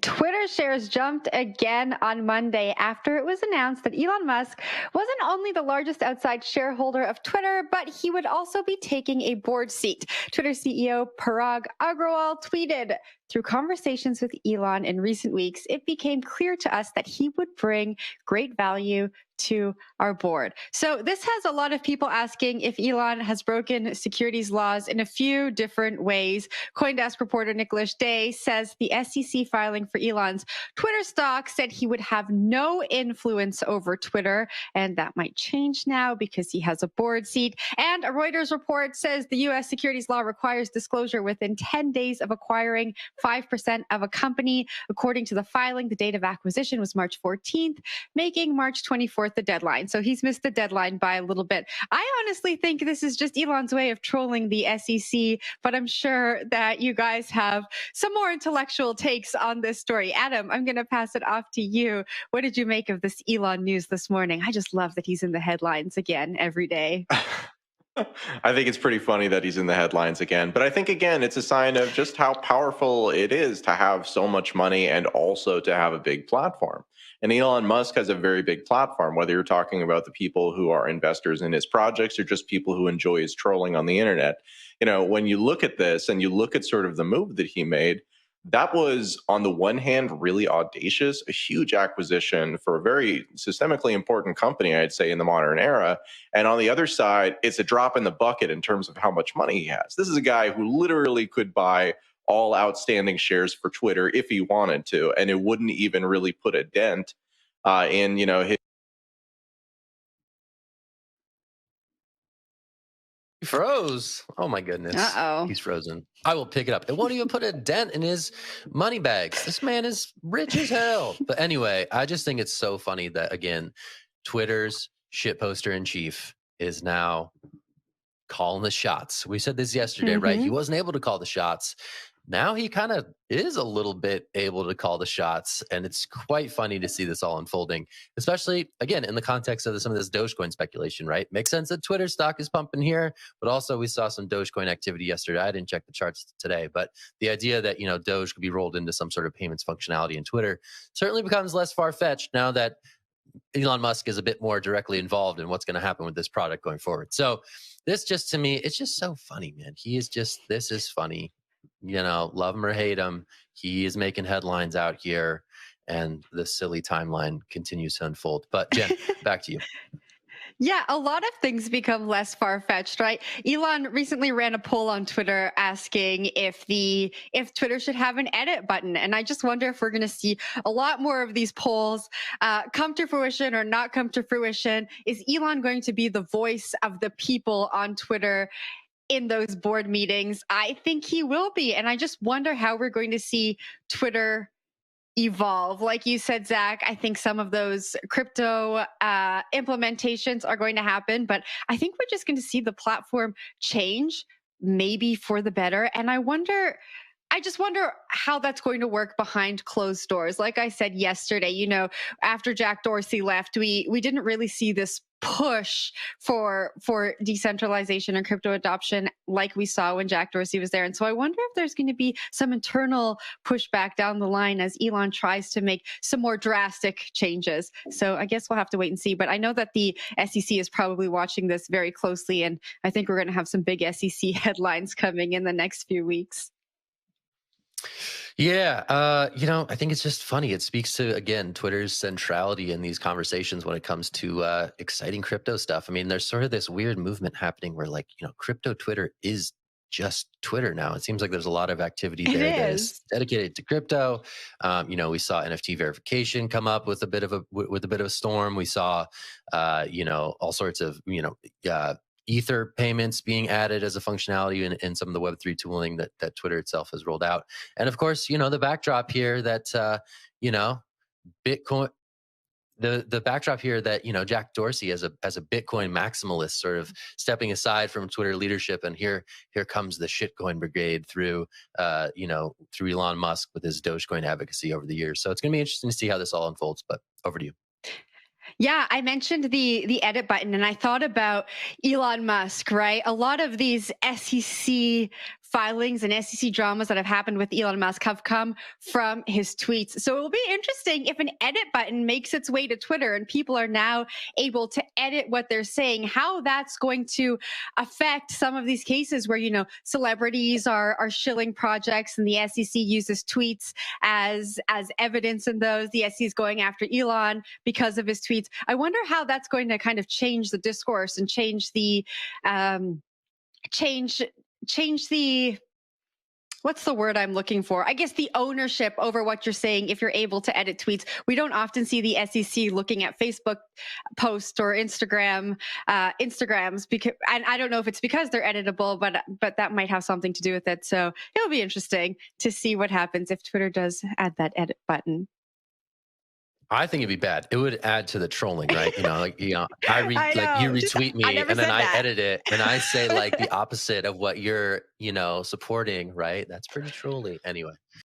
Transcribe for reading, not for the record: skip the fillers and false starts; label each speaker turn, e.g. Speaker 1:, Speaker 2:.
Speaker 1: Twitter shares jumped again on Monday after it was announced that Elon Musk wasn't only the largest outside shareholder of Twitter, but he would also be taking a board seat. Twitter CEO Parag Agrawal tweeted, "Through conversations with Elon in recent weeks, it became clear to us that he would bring great value to our board." So this has a lot of people asking if Elon has broken securities laws in a few different ways. CoinDesk reporter Nicholas Day says the SEC filing for Elon's Twitter stock said he would have no influence over Twitter, and that might change now because he has a board seat. And a Reuters report says the U.S. securities law requires disclosure within 10 days of acquiring 5% of a company. According to the filing, the date of acquisition was March 14th, making March 24th the deadline. So he's missed the deadline by a little bit. I honestly think this is just Elon's way of trolling the SEC, but I'm sure that you guys have some more intellectual takes on this story. Adam, I'm going to pass it off to you. What did you make of this Elon news this morning? I just love that he's in the headlines again every day.
Speaker 2: I think it's pretty funny that he's in the headlines again. But I think, again, it's a sign of just how powerful it is to have so much money and also to have a big platform. And Elon Musk has a very big platform, whether you're talking about the people who are investors in his projects or just people who enjoy his trolling on the internet. You know, when you look at this and you look at sort of the move that he made, that was, on the one hand, really audacious, a huge acquisition for a very systemically important company, I'd say, in the modern era. And on the other side, it's a drop in the bucket in terms of how much money he has. This is a guy who literally could buy all outstanding shares for Twitter if he wanted to, and it wouldn't even really put a dent in, his.
Speaker 3: He froze. Oh my goodness.
Speaker 1: Uh-oh.
Speaker 3: He's frozen. I will pick it up. It won't even put a dent in his money bags. This man is rich as hell. But anyway, I just think it's so funny that, again, Twitter's shitposter in chief is now calling the shots. We said this yesterday, right? He wasn't able to call the shots. Now he kind of is a little bit able to call the shots, and it's quite funny to see this all unfolding, especially, again, in the context of some of this Dogecoin speculation, right? Makes sense that Twitter stock is pumping here, but also we saw some Dogecoin activity yesterday. I didn't check the charts today, but the idea that, Doge could be rolled into some sort of payments functionality in Twitter certainly becomes less far-fetched now that Elon Musk is a bit more directly involved in what's going to happen with this product going forward. So this just, to me, it's just so funny, man. This is funny. Love him or hate him, he is making headlines out here, and the silly timeline continues to unfold. But Jen, back to you.
Speaker 1: Yeah, a lot of things become less far-fetched, right? Elon recently ran a poll on Twitter asking if Twitter should have an edit button. And I just wonder if we're going to see a lot more of these polls come to fruition or not come to fruition. Is Elon going to be the voice of the people on Twitter in those board meetings? I think he will be. And I just wonder how we're going to see Twitter evolve. Like you said, Zach, I think some of those crypto implementations are going to happen, but I think we're just going to see the platform change, maybe for the better. And I just wonder how that's going to work behind closed doors. Like I said yesterday, after Jack Dorsey left, we didn't really see this push for decentralization and crypto adoption like we saw when Jack Dorsey was there. And so I wonder if there's going to be some internal pushback down the line as Elon tries to make some more drastic changes. So I guess we'll have to wait and see. But I know that the SEC is probably watching this very closely, and I think we're going to have some big SEC headlines coming in the next few weeks.
Speaker 3: Yeah, I think it's just funny. It speaks to, again, Twitter's centrality in these conversations when it comes to exciting crypto stuff. I mean, there's sort of this weird movement happening where, crypto Twitter is just Twitter now. It seems like there's a lot of activity there that is dedicated to crypto. We saw NFT verification come up with a bit of a storm. We saw, all sorts of, Ether payments being added as a functionality in some of the Web3 tooling that Twitter itself has rolled out. And of course, the backdrop here that, Bitcoin, the backdrop here that, Jack Dorsey as a Bitcoin maximalist sort of stepping aside from Twitter leadership. And here comes the shitcoin brigade through Elon Musk with his Dogecoin advocacy over the years. So it's going to be interesting to see how this all unfolds, but over to you.
Speaker 1: Yeah, I mentioned the edit button, and I thought about Elon Musk, right? A lot of these SEC filings and SEC dramas that have happened with Elon Musk have come from his tweets. So it will be interesting if an edit button makes its way to Twitter and people are now able to edit what they're saying, how that's going to affect some of these cases where, celebrities are shilling projects and the SEC uses tweets as evidence in those. The SEC is going after Elon because of his tweets. I wonder how that's going to kind of change the discourse and change the change the, what's the word I'm looking for? I guess the ownership over what you're saying if you're able to edit tweets. We don't often see the SEC looking at Facebook posts or Instagrams because, and I don't know if it's because they're editable, but that might have something to do with it. So it'll be interesting to see what happens if Twitter does add that edit button.
Speaker 3: I think it'd be bad. It would add to the trolling, right? You retweet me and then I edit it and I say like the opposite of what you're, supporting, right? That's pretty trolly. Anyway.